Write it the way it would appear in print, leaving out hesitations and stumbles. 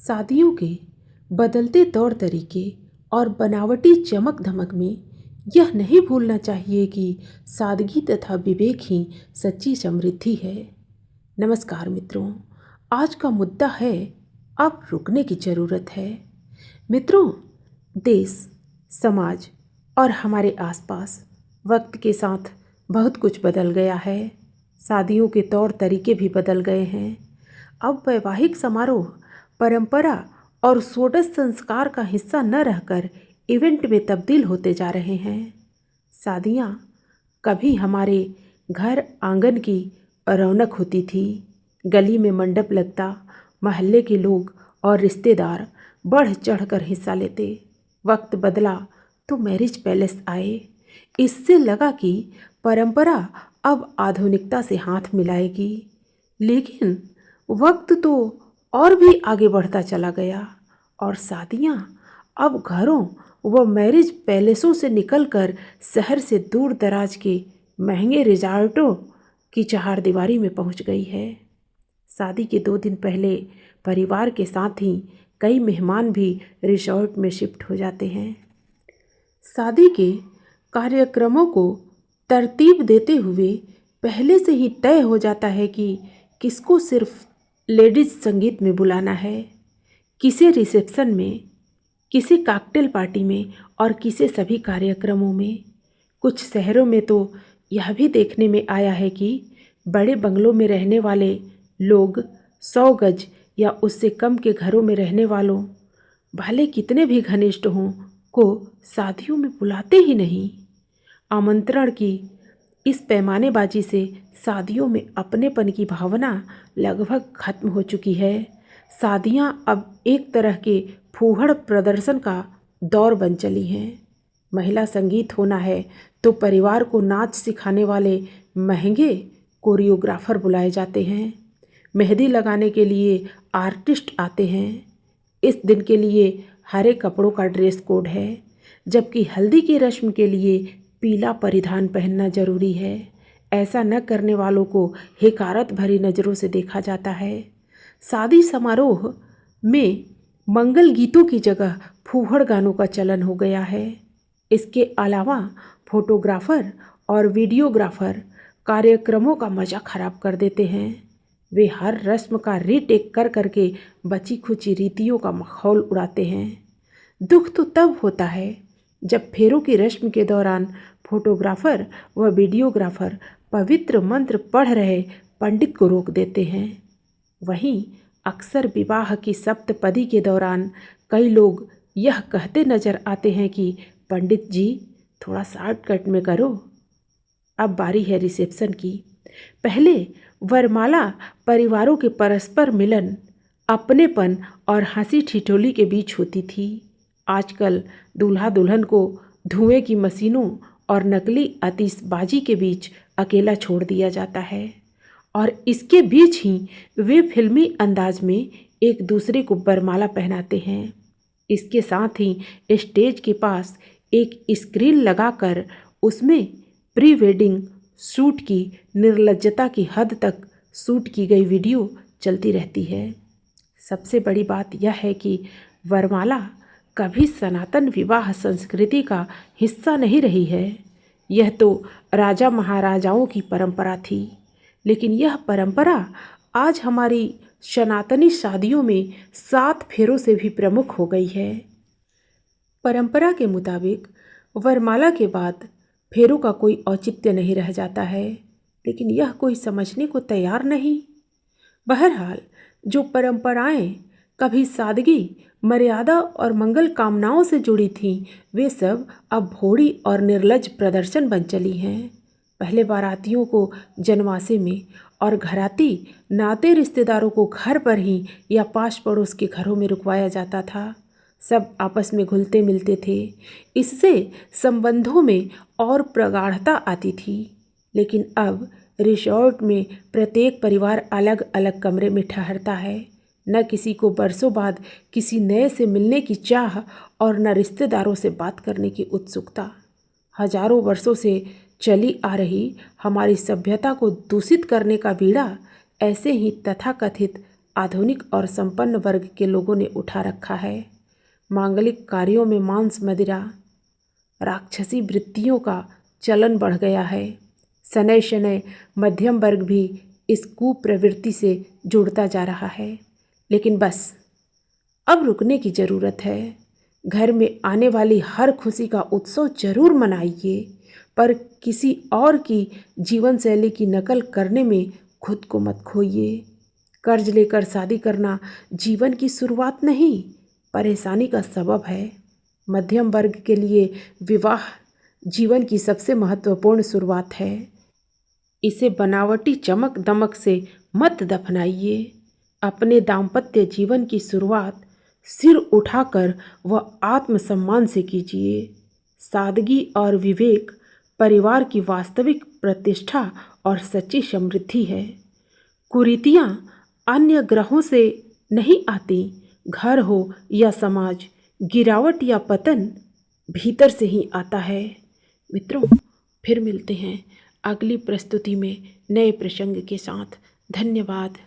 शादियों के बदलते तौर तरीके और बनावटी चमक धमक में यह नहीं भूलना चाहिए कि सादगी तथा विवेक ही सच्ची समृद्धि है। नमस्कार मित्रों, आज का मुद्दा है अब रुकने की ज़रूरत है। मित्रों, देश, समाज और हमारे आसपास वक्त के साथ बहुत कुछ बदल गया है। शादियों के तौर तरीके भी बदल गए हैं। अब वैवाहिक समारोह परंपरा और षोडश संस्कार का हिस्सा न रहकर इवेंट में तब्दील होते जा रहे हैं। शादियाँ कभी हमारे घर आंगन की रौनक होती थी। गली में मंडप लगता, मोहल्ले के लोग और रिश्तेदार बढ़ चढ़कर हिस्सा लेते। वक्त बदला तो मैरिज पैलेस आए। इससे लगा कि परंपरा अब आधुनिकता से हाथ मिलाएगी, लेकिन वक्त तो और भी आगे बढ़ता चला गया और शादियाँ अब घरों व मैरिज पैलेसों से निकलकर शहर से दूर दराज के महंगे रिजॉर्टों की चहारदीवारी में पहुंच गई है। शादी के 2 दिन पहले परिवार के साथ ही कई मेहमान भी रिजॉर्ट में शिफ्ट हो जाते हैं। शादी के कार्यक्रमों को तरतीब देते हुए पहले से ही तय हो जाता है कि किसको सिर्फ लेडीज संगीत में बुलाना है, किसे रिसेप्शन में, किसे कॉकटेल पार्टी में और किसे सभी कार्यक्रमों में। कुछ शहरों में तो यह भी देखने में आया है कि बड़े बंगलों में रहने वाले लोग 100 गज या उससे कम के घरों में रहने वालों, भले कितने भी घनिष्ठ हों, को शादियों में बुलाते ही नहीं। आमंत्रण की इस पैमानेबाजी से शादियों में अपनेपन की भावना लगभग खत्म हो चुकी है। शादियां अब एक तरह के फूहड़ प्रदर्शन का दौर बन चली हैं। महिला संगीत होना है तो परिवार को नाच सिखाने वाले महंगे कोरियोग्राफर बुलाए जाते हैं। मेहंदी लगाने के लिए आर्टिस्ट आते हैं। इस दिन के लिए हरे कपड़ों का ड्रेस कोड है, जबकि हल्दी की रस्म के लिए पीला परिधान पहनना जरूरी है। ऐसा न करने वालों को हिकारत भरी नज़रों से देखा जाता है। शादी समारोह में मंगल गीतों की जगह फूहड़ गानों का चलन हो गया है। इसके अलावा फोटोग्राफर और वीडियोग्राफर कार्यक्रमों का मज़ा खराब कर देते हैं। वे हर रस्म का रीटेक कर करके बची खुची रीतियों का माहौल उड़ाते हैं। दुख तो तब होता है जब फेरों की रस्म के दौरान फोटोग्राफर व वीडियोग्राफर पवित्र मंत्र पढ़ रहे पंडित को रोक देते हैं। वहीं अक्सर विवाह की सप्तपदी के दौरान कई लोग यह कहते नजर आते हैं कि पंडित जी थोड़ा शॉर्टकट में करो। अब बारी है रिसेप्शन की। पहले वरमाला परिवारों के परस्पर मिलन, अपनेपन और हंसी ठिठोली के बीच होती थी। आजकल दूल्हा दुल्हन को धुएं की मशीनों और नकली आतिशबाजी के बीच अकेला छोड़ दिया जाता है और इसके बीच ही वे फिल्मी अंदाज में एक दूसरे को वरमाला पहनाते हैं। इसके साथ ही स्टेज के पास एक स्क्रीन लगाकर उसमें प्री वेडिंग शूट की निर्लज्जता की हद तक शूट की गई वीडियो चलती रहती है। सबसे बड़ी बात यह है कि वरमाला कभी सनातन विवाह संस्कृति का हिस्सा नहीं रही है। यह तो राजा महाराजाओं की परंपरा थी, लेकिन यह परंपरा आज हमारी सनातनी शादियों में 7 फेरों से भी प्रमुख हो गई है। परंपरा के मुताबिक वरमाला के बाद फेरों का कोई औचित्य नहीं रह जाता है, लेकिन यह कोई समझने को तैयार नहीं। बहरहाल, जो परंपराएं कभी सादगी, मर्यादा और मंगल कामनाओं से जुड़ी थीं, वे सब अब भोड़ी और निर्लज्ज प्रदर्शन बन चली हैं। पहले बारातियों को जनवासे में और घराती नाते रिश्तेदारों को घर पर ही या पास पड़ोस के घरों में रुकवाया जाता था। सब आपस में घुलते मिलते थे। इससे संबंधों में और प्रगाढ़ता आती थी। लेकिन अब रिसॉर्ट में प्रत्येक परिवार अलग अलग कमरे में ठहरता है। न किसी को बरसों बाद किसी नए से मिलने की चाह और न रिश्तेदारों से बात करने की उत्सुकता। हजारों वर्षों से चली आ रही हमारी सभ्यता को दूषित करने का बीड़ा ऐसे ही तथाकथित आधुनिक और संपन्न वर्ग के लोगों ने उठा रखा है। मांगलिक कार्यों में मांस मदिरा, राक्षसी वृत्तियों का चलन बढ़ गया है। शनै शनै मध्यम वर्ग भी इस कुप्रवृत्ति से जुड़ता जा रहा है। लेकिन बस अब रुकने की ज़रूरत है। घर में आने वाली हर खुशी का उत्सव जरूर मनाइए, पर किसी और की जीवन शैली की नकल करने में खुद को मत खोइए। कर्ज लेकर शादी करना जीवन की शुरुआत नहीं, परेशानी का सबब है। मध्यम वर्ग के लिए विवाह जीवन की सबसे महत्वपूर्ण शुरुआत है। इसे बनावटी चमक दमक से मत दफनाइए। अपने दाम्पत्य जीवन की शुरुआत सिर उठाकर व आत्मसम्मान से कीजिए। सादगी और विवेक परिवार की वास्तविक प्रतिष्ठा और सच्ची समृद्धि है। कुरीतियाँ अन्य ग्रहों से नहीं आती। घर हो या समाज, गिरावट या पतन भीतर से ही आता है। मित्रों, फिर मिलते हैं अगली प्रस्तुति में नए प्रसंग के साथ। धन्यवाद।